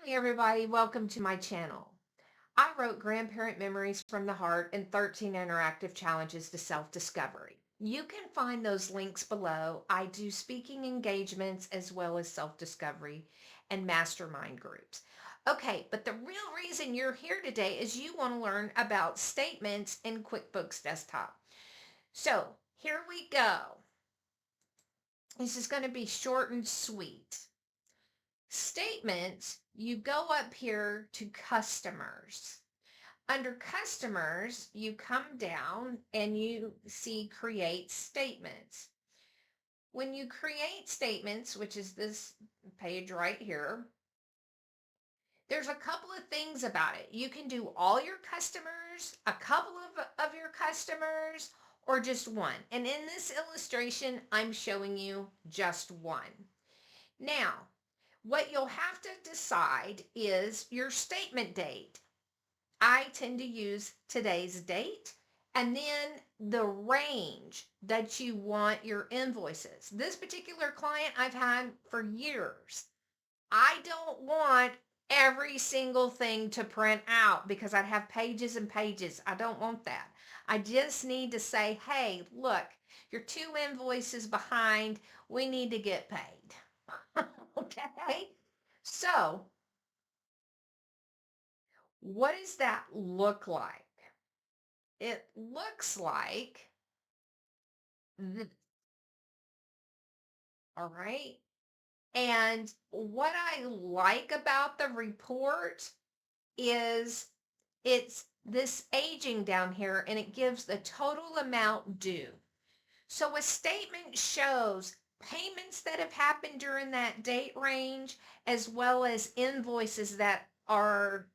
Hi, everybody. Welcome to my channel. I wrote Grandparent Memories from the Heart and 13 Interactive Challenges to Self-Discovery. You can find those links below. I do speaking engagements as well as self-discovery and mastermind groups. Okay, but the real reason you're here today is you want to learn about statements in QuickBooks Desktop. So here we go. This is going to be short and sweet. Statements, you go up here to customers. Under customers, you come down and you see create statements. When you create statements, which is this page right here, there's a couple of things about it. You can do all your customers, a couple of your customers, or just one. And in this illustration, I'm showing you just one. Now, what you'll have to decide is your statement date. I tend to use today's date and then the range that you want your invoices. This particular client I've had for years. I don't want every single thing to print out because I'd have pages and pages. I don't want that. I just need to say, hey, look, you're 2 invoices behind. We need to get paid. Okay. So what does that look like? It looks like this, all right? And what I like about the report is it's this aging down here and it gives the total amount due. So a statement shows payments that have happened during that date range as well as invoices that are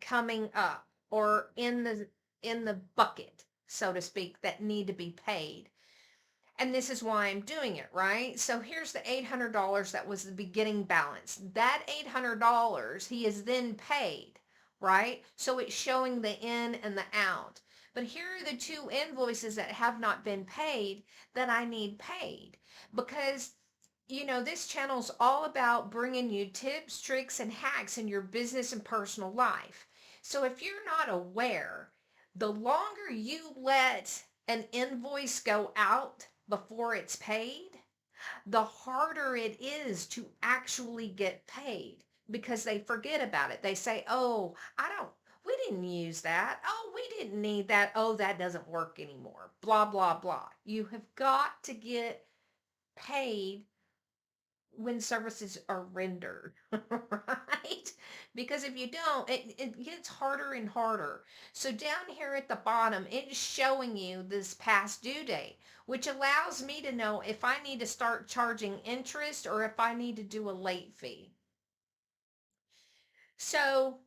coming up or in the bucket, so to speak, that need to be paid. And this is why I'm doing it, right? So here's the $800 that was the beginning balance. That $800 he is then paid, right? So it's showing the in and the out. But here are the 2 invoices that have not been paid that I need paid because this channel's all about bringing you tips, tricks, and hacks in your business and personal life. So if you're not aware, the longer you let an invoice go out before it's paid, the harder it is to actually get paid because they forget about it. They say, oh, we didn't use that. Oh, we didn't need that. Oh, that doesn't work anymore. Blah, blah, blah. You have got to get paid when services are rendered, right? Because if you don't, it gets harder and harder. So down here at the bottom, it's showing you this past due date, which allows me to know if I need to start charging interest or if I need to do a late fee. So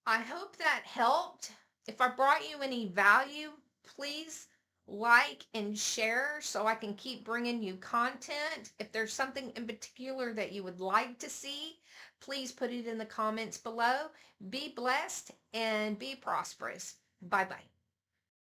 I hope that helped. If I brought you any value, please like and share so I can keep bringing you content. If there's something in particular that you would like to see, please put it in the comments below. Be blessed and be prosperous. Bye-bye.